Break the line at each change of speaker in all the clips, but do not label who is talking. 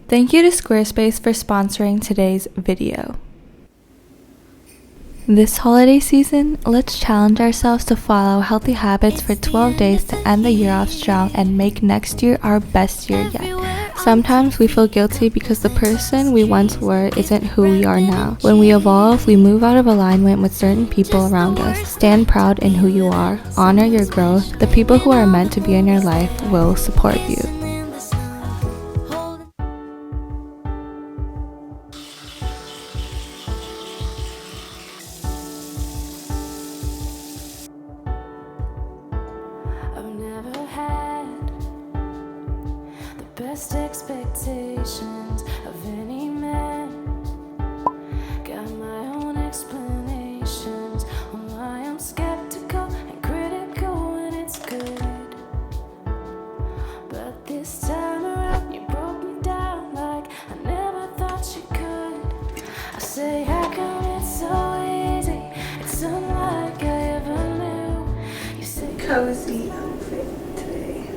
Thank you to Squarespace for sponsoring today's video. This holiday season, let's challenge ourselves to follow healthy habits for 12 days to end the year off strong and make next year our best year yet. Sometimes we feel guilty because the person we once were isn't who we are now. When we evolve, we move out of alignment with certain people around us. Stand proud in who you are. Honor your growth. The people who are meant to be in your life will support you.
Best expectations of any man. Got my own explanations on why I'm skeptical and critical when it's good. But this time around you broke me down like I never thought you could. I say, how come it's so easy? It's unlike I ever knew. You say
Cozy outfit today.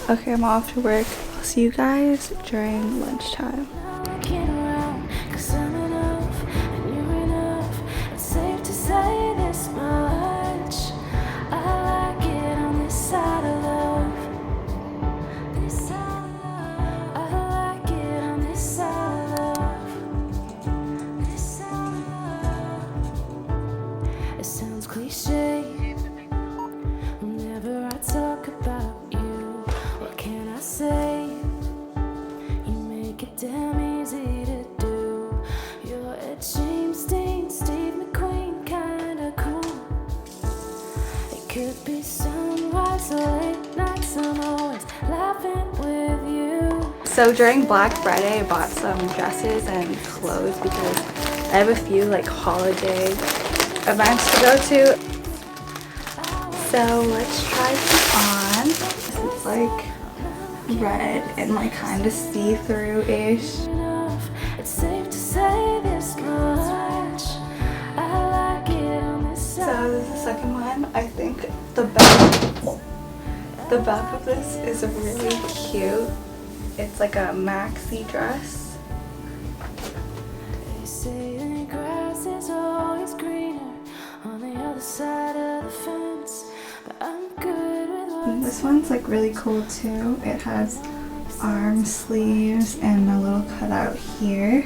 Okay, I'm off to work. I'll see you guys during lunchtime.
It sounds cliche whenever I talk about you. What can I say? You make it damn easy to do. You're a James Dean, Steve McQueen, kinda cool. It could be sunrise or late nights. I'm always laughing with you.
So during Black Friday, I bought some dresses and clothes because I have a few like holiday events to go to. So let's try them on. This is like red and like kind of see-through-ish.
It's safe to say this much. I like it on this side.
So this is the second one. I think the back of this is really cute. It's like a maxi dress.
They say the grass is always greener on the other side of the fence, but I'm good with
And this one's like really cool too. It has arm sleeves and a little cutout here.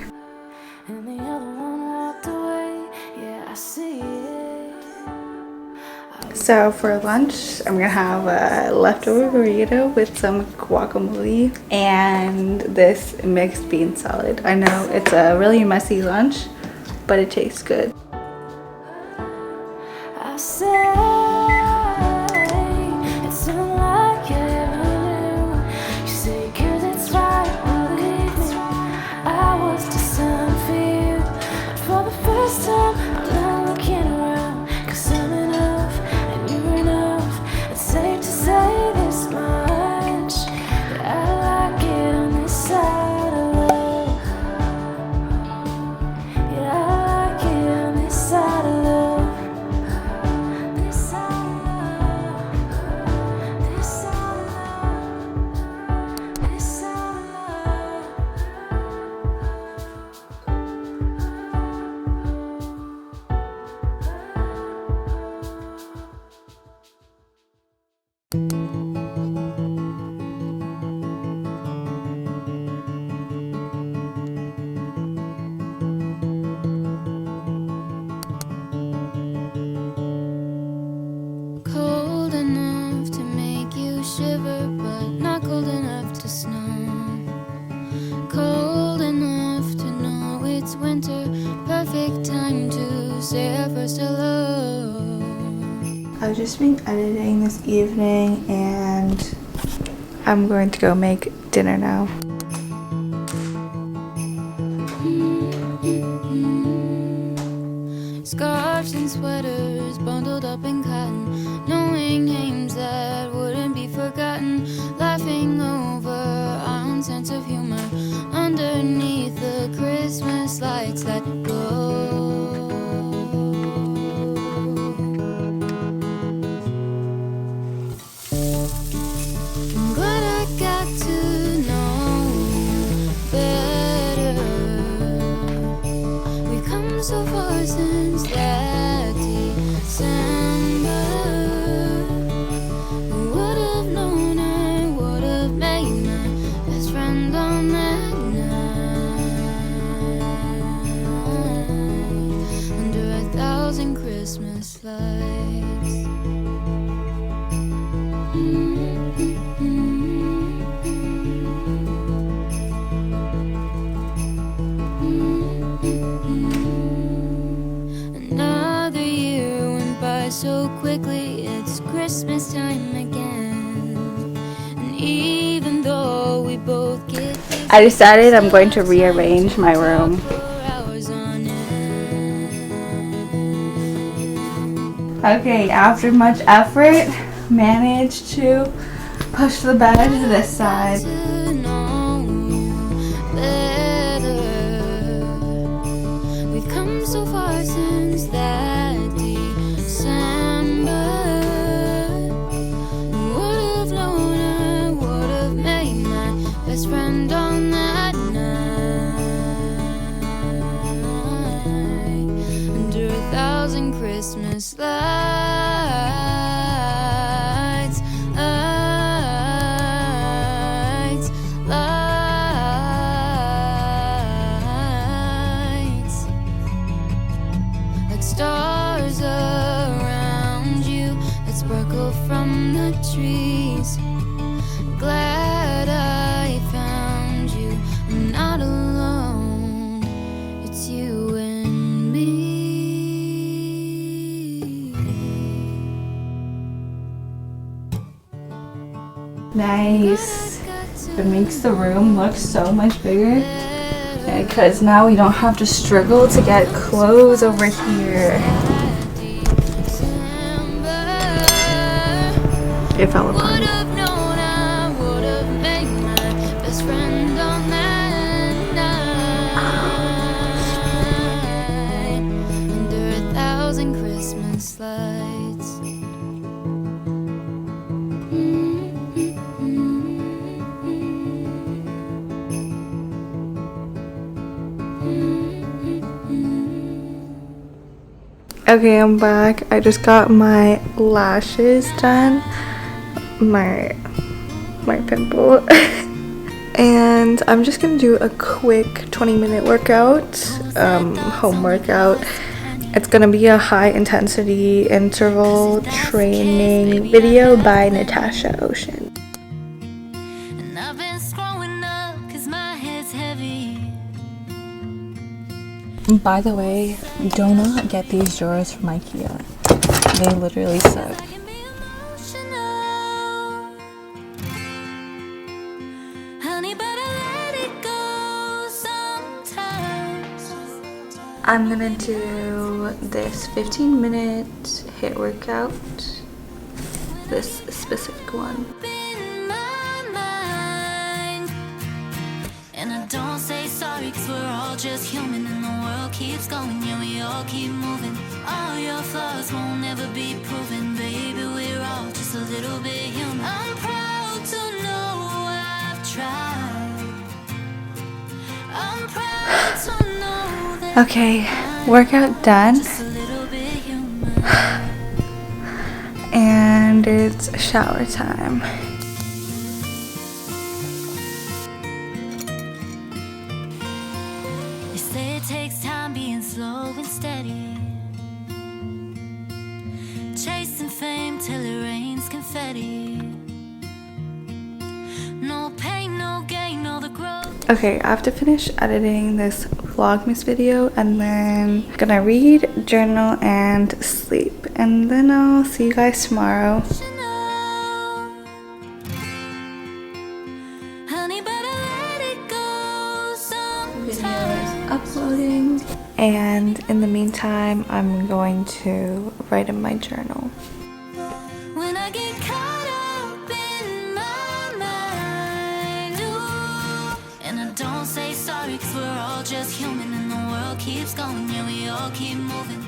and the other one walked away. Yeah, I see it.
So for lunch, I'm gonna have a leftover burrito with some guacamole and this mixed bean salad. I know it's a really messy lunch, but it tastes good.
I say it's unlike I ever knew. You say 'cause it's right, believe me. I was designed for you, but for the first time I'm not looking around. 'Cause I'm enough and you're enough. It's safe to say this much, that I like it on this side of love. Yeah, I like it on this side of love. Cold enough to make you shiver, but not cold enough to snow. Cold enough to know it's winter, perfect time to say our first hello.
I've just been editing this evening and I'm going to go make dinner now.
Scarves and sweaters bundled up in cotton, knowing names that wouldn't be forgotten, laughing over our own sense of humor underneath the Christmas lights that glow. I'm glad I got to know friend on that night under 1,000 Christmas lights. Another year went by so quickly, it's Christmas time again. And even though we both get busy,
I decided I'm going to rearrange my room.
for hours on end.
Okay, after much effort, managed to push the bed to this side.
To know you better. We've come so far since that December. Would've known I would've made my best friend on that night under 1,000 Christmas lights, lights, like stars around you that sparkle from the trees. Glad I found you. I'm not alone. It's you and me.
Nice. It makes the room look so much bigger because now we don't have to struggle to get clothes over here. It fell apart.
Would've known I would've made my best friend on that night under 1,000 Christmas lights.
Okay, I'm back. I just got my lashes done. My pimple. And I'm just gonna do a quick 20-minute workout, home workout. It's gonna be a high intensity interval training video by Natasha Ocean.
And I've been scrolling up 'cause my head's heavy.
By the way, do not get these drawers from IKEA. They literally suck.
I can be emotional. Honey, better let it go sometimes.
I'm gonna do this 15-minute HIIT workout. This specific one.
In my mind. And I don't say sorry 'cause we're all just human and the world keeps going, yeah, we all keep moving. All your flaws won't never be proven, baby, we're all just a little bit human. I'm proud to know I've tried. I'm proud to know that
Okay, workout done.
just a little bit human.
And it's shower time.
They say it takes time being slow and steady, chasing fame till it rains confetti. No pain, no gain, no the growth.
Okay, I have to finish editing this Vlogmas video and then gonna read, journal, and sleep. And then I'll see you guys tomorrow.
Honey, better let it go
Video
sometimes.
is uploading. And in the meantime, I'm going to write in my journal.
When I get caught up in my mind, ooh, and I don't say sorry 'cause we're all just human and the world keeps going, yeah, we all keep moving.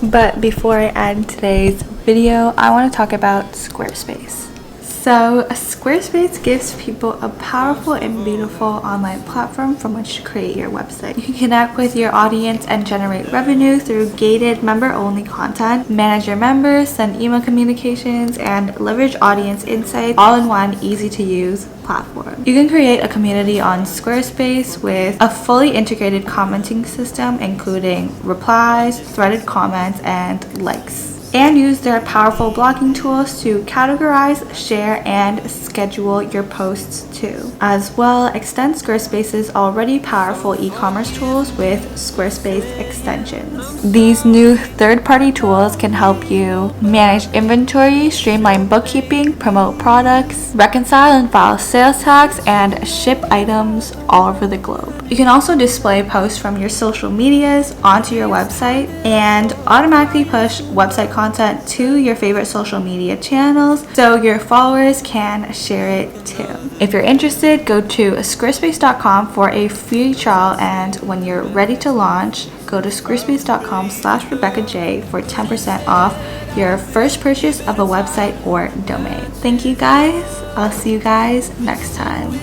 But before I end today's video, I want to talk about Squarespace. So Squarespace gives people a powerful and beautiful online platform from which to create your website. You can connect with your audience and generate revenue through gated member-only content, manage your members, send email communications, and leverage audience insights all in one easy-to-use platform. You can create a community on Squarespace with a fully integrated commenting system, including replies, threaded comments, and likes. And use their powerful blogging tools to categorize, share, and schedule your posts too. As well, extend Squarespace's already powerful e-commerce tools with Squarespace extensions. These new third-party tools can help you manage inventory, streamline bookkeeping, promote products, reconcile and file sales tax, and ship items all over the globe. You can also display posts from your social medias onto your website and automatically push website content to your favorite social media channels so your followers can share it too. If you're interested, go to squarespace.com for a free trial, and when you're ready to launch, go to squarespace.com/RebeccaJ for 10% off your first purchase of a website or domain. Thank you guys. I'll see you guys next time.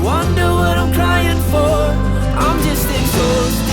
Wonder what I'm crying for. I'm just exhausted.